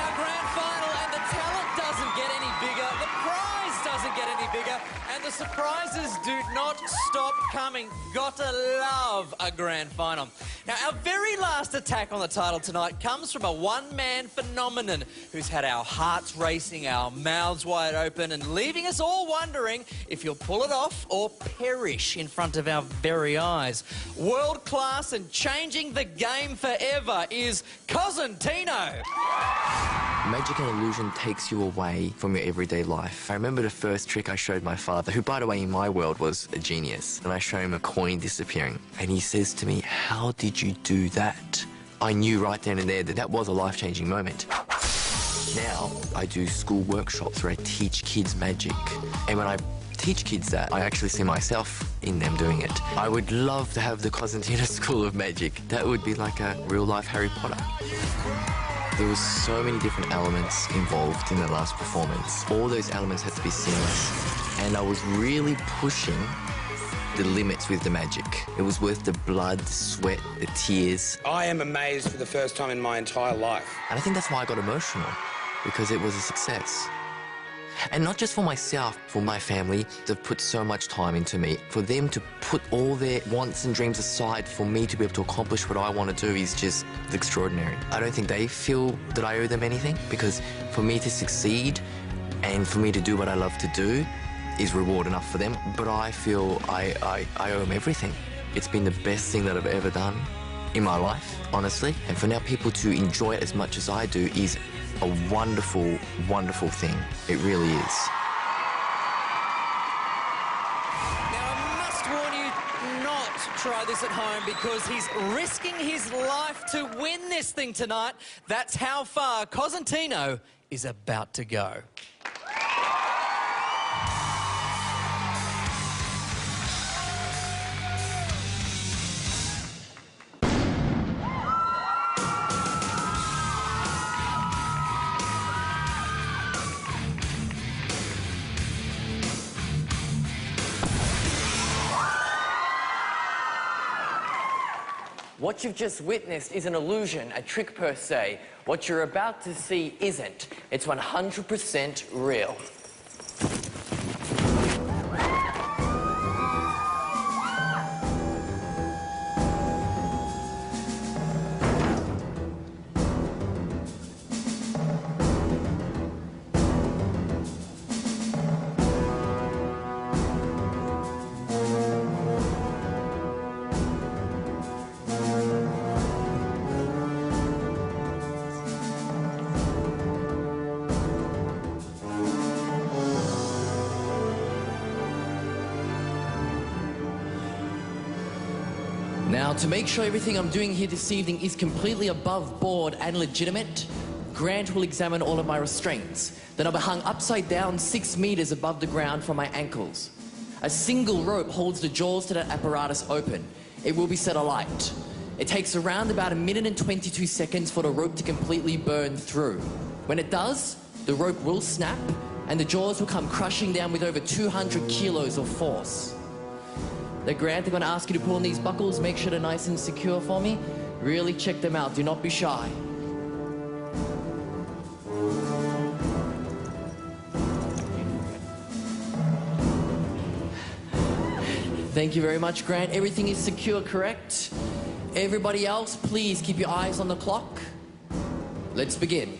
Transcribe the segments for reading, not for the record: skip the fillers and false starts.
our grand final, and the talent doesn't get any bigger, the prize doesn't get any bigger, and the surprises do not stop coming. Gotta love a grand final. Now, our very last attack on the title tonight comes from a one-man phenomenon who's had our hearts racing, our mouths wide open, and leaving us all wondering if he'll pull it off or perish in front of our very eyes. World-class and changing the game forever is Cosintino. Magic and illusion takes you away from your everyday life. I remember the first trick I showed my father, who, by the way, in my world was a genius, and I showed him a coin disappearing. And he says to me, "How did you do that?" I knew right then and there that that was a life-changing moment. Now, I do school workshops where I teach kids magic. And when I teach kids that, I actually see myself in them doing it. I would love to have the Cosintino School of Magic. That would be like a real-life Harry Potter. There was so many different elements involved in the last performance. All those elements had to be seamless. And I was really pushing the limits with the magic. It was worth the blood, the sweat, the tears. I am amazed for the first time in my entire life. And I think that's why I got emotional, because it was a success. And not just for myself, for my family. They've put so much time into me. For them to put all their wants and dreams aside for me to be able to accomplish what I want to do is just extraordinary. I don't think they feel that I owe them anything, because for me to succeed and for me to do what I love to do is reward enough for them. But I feel I owe them everything. It's been the best thing that I've ever done in my life, honestly. And for now people to enjoy it as much as I do is a wonderful, wonderful thing. It really is. Now, I must warn you not try this at home, because he's risking his life to win this thing tonight. That's how far Cosintino is about to go. What you've just witnessed is an illusion, a trick per se. What you're about to see isn't. It's 100% real. Now, to make sure everything I'm doing here this evening is completely above board and legitimate, Grant will examine all of my restraints. Then I'll be hung upside down 6 meters above the ground from my ankles. A single rope holds the jaws to that apparatus open. It will be set alight. It takes around about 1 minute and 22 seconds for the rope to completely burn through. When it does, the rope will snap and the jaws will come crushing down with over 200 kilos of force. Now, Grant, I'm going to ask you to pull on these buckles, make sure they're nice and secure for me. Really check them out, do not be shy. Thank you very much, Grant. Everything is secure, correct? Everybody else, please keep your eyes on the clock. Let's begin.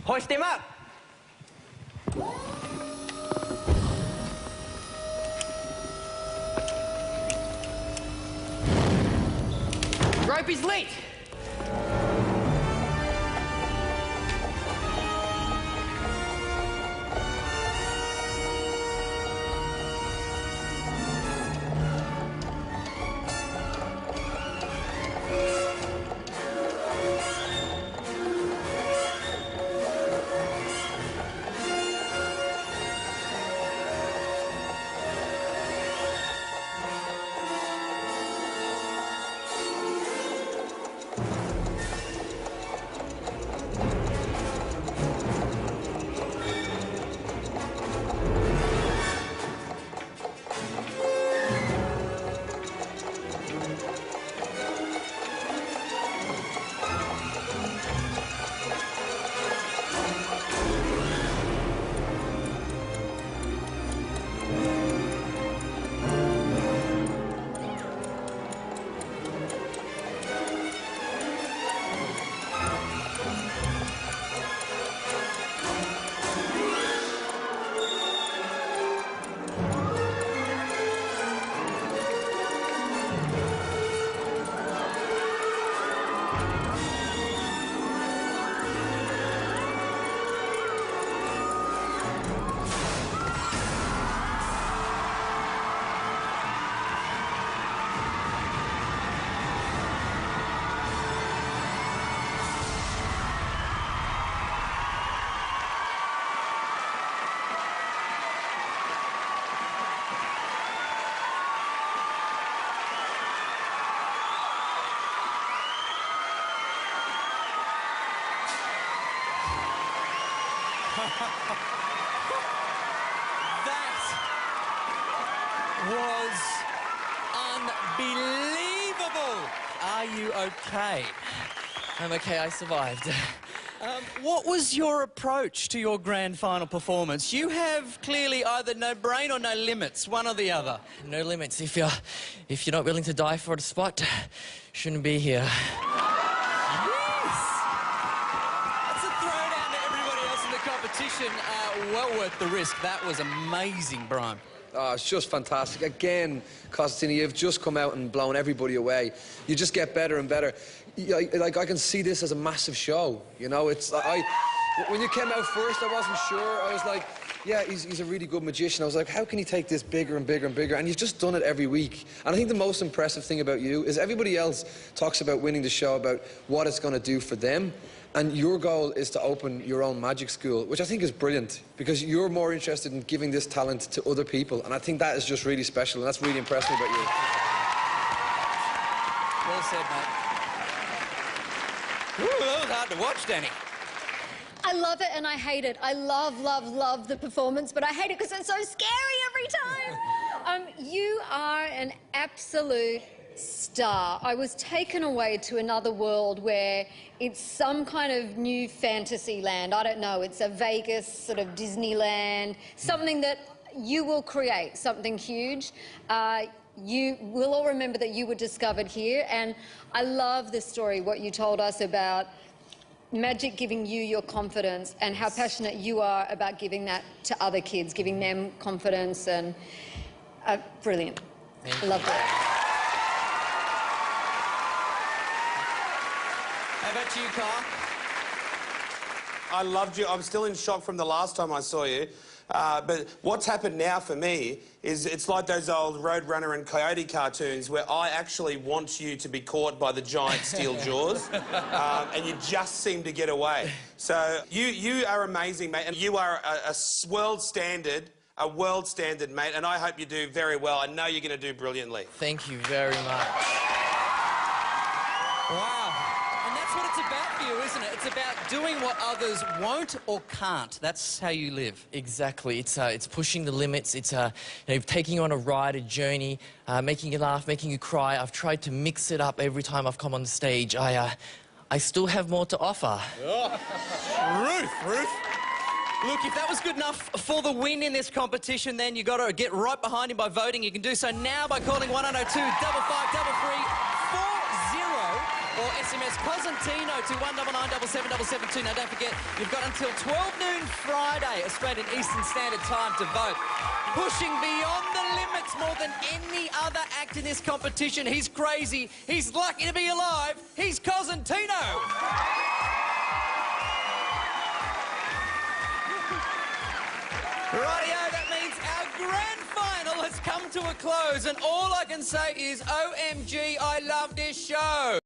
Hoist him up! Rope is lit! That was unbelievable. Are you okay? I'm okay, I survived. What was your approach to your grand final performance? You have clearly either no brain or no limits, one or the other. No limits. If you're not willing to die for a spot, shouldn't be here. Yes! That's a throwdown to everybody else in the competition. Well worth the risk. That was amazing, Brian. Oh, it's just fantastic. Again, Cosintino, you've just come out and blown everybody away. You just get better and better. Like, I can see this as a massive show, you know? It's when you came out first, I wasn't sure. I was like, yeah, he's a really good magician. I was like, how can he take this bigger and bigger and bigger? And you've just done it every week. And I think the most impressive thing about you is everybody else talks about winning the show, about what it's going to do for them. And your goal is to open your own magic school, which I think is brilliant, because you're more interested in giving this talent to other people. And I think that is just really special, and that's really impressed me about you. Well said, mate. Ooh, that was hard to watch, Danny. I love it and I hate it. I love, love, love the performance, but I hate it because it's so scary every time. You are an absolute star. I was taken away to another world where it's some kind of new fantasy land. I don't know, it's a Vegas sort of Disneyland, something that you will create, something huge. You will all remember that you were discovered here, and I love the story, what you told us about magic giving you your confidence and how passionate you are about giving that to other kids, giving them confidence, and brilliant. Loved it. How about you, Kyle? I loved you. I'm still in shock from the last time I saw you. But what's happened now for me is it's like those old Roadrunner and Coyote cartoons where I actually want you to be caught by the giant steel jaws and you just seem to get away. So you are amazing, mate, and you are a world standard, mate, and I hope you do very well. I know you're going to do brilliantly. Thank you very much. Wow. And that's what it's about for you, isn't it? It's about doing what others won't or can't. That's how you live. Exactly. It's pushing the limits. It's you know, taking you on a ride, a journey, making you laugh, making you cry. I've tried to mix it up every time I've come on the stage. I still have more to offer. Oh. Ruth. Look, if that was good enough for the win in this competition, then you got to get right behind him by voting. You can do so now by calling 102 553340 or SMS cosintino to 199777772. Now, don't forget, you've got until 12 noon Friday, Australian Eastern Standard Time, to vote. Pushing beyond the limits more than any other act in this competition. He's crazy. He's lucky to be alive. He's Cosintino. Rightio, that means our grand final has come to a close, and all I can say is OMG, I love this show.